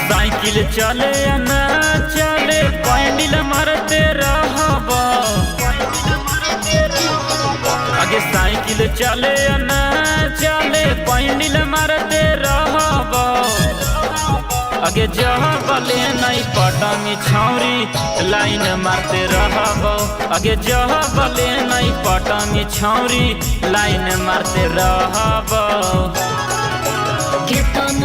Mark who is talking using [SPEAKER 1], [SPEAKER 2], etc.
[SPEAKER 1] Cycle चले या ना चले पैंडल मारते रहब। आगे साइकिल चले या ना चले पैंडल मारते रहब। आगे जह बले नहीं पटंगी छौरी लाइन मारते रहब। आगे जह बले नहीं पटंगी छौरी लाइन मारते रहब।
[SPEAKER 2] केतन